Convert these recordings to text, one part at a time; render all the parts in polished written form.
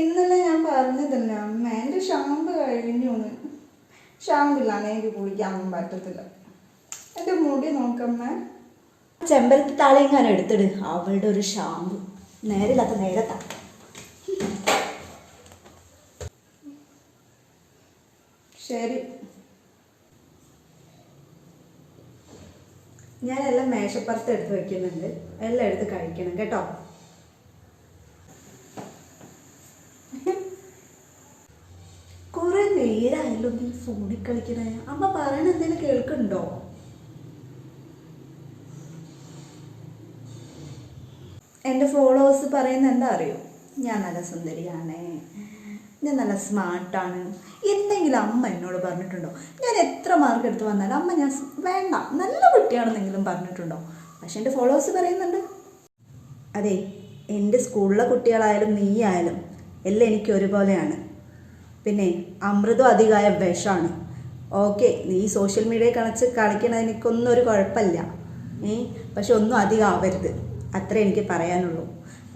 ഇന്നലെ ഞാൻ പറഞ്ഞതല്ല അമ്മ, എൻ്റെ ഷാമ്പ് കഴിഞ്ഞു. ഷാമ്പില്ലാതെ എനിക്ക് കുളിക്കാനൊന്നും പറ്റത്തില്ല. എൻ്റെ മുടി നോക്കമ്മ. ചെമ്പരത്തി താളിയെങ്ങാനും എടുത്തിട്. അവളുടെ ഒരു ഷാമ്പു നേരില്ലാത്ത നേരത്താ. ശരി, ഞാനെല്ലാം മേശപ്പുറത്ത് എടുത്ത് വെക്കുന്നുണ്ട്. എല്ലാം എടുത്ത് കഴിക്കണം കേട്ടോ. കുറെ നേരമായല്ലോ നീ ഫോണിൽ കളിക്കണേ. അമ്മ പറയണ എന്തെങ്കിലും കേൾക്കുന്നുണ്ടോ? എൻ്റെ ഫോളോവേഴ്സ് പറയുന്ന എന്താ അറിയോ, ഞാൻ നല്ല സുന്ദരിയാണ്, ഞാൻ നല്ല സ്മാർട്ടാണ്. എന്തെങ്കിലും അമ്മ എന്നോട് പറഞ്ഞിട്ടുണ്ടോ? ഞാൻ എത്ര മാർക്ക് എടുത്ത് വന്നാലും അമ്മ ഞാൻ വേണ്ട നല്ല കുട്ടിയാണെന്നെങ്കിലും പറഞ്ഞിട്ടുണ്ടോ? പക്ഷെ എൻ്റെ ഫോളോവേഴ്സ് പറയുന്നുണ്ട്. അതെ, എൻ്റെ സ്കൂളിലെ കുട്ടികളായാലും നീ ആയാലും എല്ലാം എനിക്ക് ഒരുപോലെയാണ്. പിന്നെ അമൃതം അധികമായ വിഷമാണ്. ഓക്കെ, നീ സോഷ്യൽ മീഡിയയിൽ കളിക്കണത് എനിക്കൊന്നും ഒരു കുഴപ്പമില്ല. പക്ഷെ ഒന്നും അധികം ആവരുത്, അത്രേ എനിക്ക് പറയാനുള്ളൂ.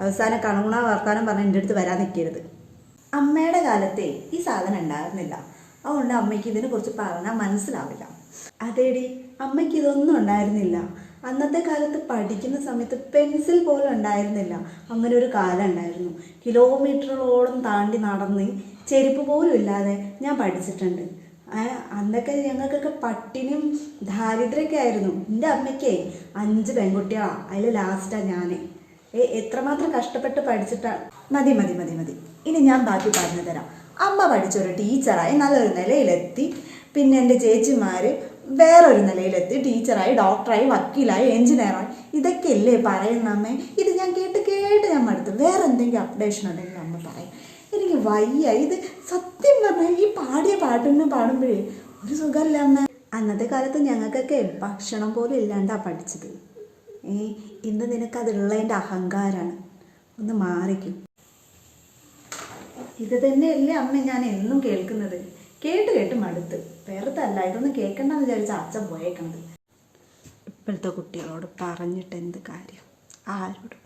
അവസാനം കണുണ വർത്താനം പറഞ്ഞ് എൻ്റെ അടുത്ത് വരാൻ നിൽക്കരുത്. അമ്മയുടെ കാലത്തെ ഈ സാധനം ഉണ്ടായിരുന്നില്ല, അതുകൊണ്ട് അമ്മയ്ക്ക് ഇതിനെക്കുറിച്ച് പറഞ്ഞാൽ മനസ്സിലാവില്ല. അതേടി, അമ്മയ്ക്ക് ഇതൊന്നും ഉണ്ടായിരുന്നില്ല. അന്നത്തെ കാലത്ത് പഠിക്കുന്ന സമയത്ത് പെൻസിൽ പോലും ഉണ്ടായിരുന്നില്ല. അങ്ങനെ ഒരു കാലം ഉണ്ടായിരുന്നു. കിലോമീറ്ററുകളോളം താണ്ടി നടന്ന് ചെരുപ്പ് പോലും ഇല്ലാതെ ഞാൻ പഠിച്ചിട്ടുണ്ട്. അന്നൊക്കെ ഞങ്ങൾക്കൊക്കെ പട്ടിണിയും ദാരിദ്ര്യമൊക്കെ ആയിരുന്നു. എൻ്റെ അമ്മയ്ക്കേ 5 പെൺകുട്ടികളാണ്, അതിൽ ലാസ്റ്റാണ് ഞാൻ. എത്രമാത്രം കഷ്ടപ്പെട്ട് പഠിച്ചിട്ടാണ്. മതി മതി മതി മതി, ഇനി ഞാൻ ബാക്കി പറഞ്ഞു തരാം. അമ്മ പഠിച്ചൊരു ടീച്ചറായി നല്ലൊരു നിലയിലെത്തി. പിന്നെ എൻ്റെ ചേച്ചിമാർ വേറൊരു നിലയിലെത്തി, ടീച്ചറായി, ഡോക്ടറായി, വക്കീലായി, എൻജിനീയറായി. ഇതൊക്കെയല്ലേ പറയുന്ന അമ്മേ? ഇത് ഞാൻ കേട്ട് ഞാൻ മടുത്തു. വേറെ എന്തെങ്കിലും അപ്ഡേഷൻ ഉണ്ടെങ്കിൽ അമ്മ പറയും. എനിക്ക് വയ്യ. ഇത് സത്യം പറഞ്ഞാൽ ഈ പാടിയ പാട്ടിനെ പാടുമ്പോഴേ ഒരു സുഖമല്ല അമ്മ. അന്നത്തെ കാലത്ത് ഞങ്ങൾക്കൊക്കെ ഭക്ഷണം പോലും ഇല്ലാണ്ടാണ് പഠിച്ചത്. ഇന്ന് നിനക്കതുള്ളതിൻ്റെ അഹങ്കാരമാണ്. ഒന്ന് മാറിക്കും. ഇത് തന്നെയല്ലേ അമ്മ ഞാൻ എന്നും കേൾക്കുന്നത്. കേട്ട് മടുത്ത്. വേറെത്തല്ല, ഇതൊന്നും കേൾക്കണ്ടെന്ന് വിചാരിച്ച അച്ഛൻ പോയേക്കണത്. ഇപ്പോഴത്തെ കുട്ടികളോട് പറഞ്ഞിട്ട് എന്ത് കാര്യം? ആരോടും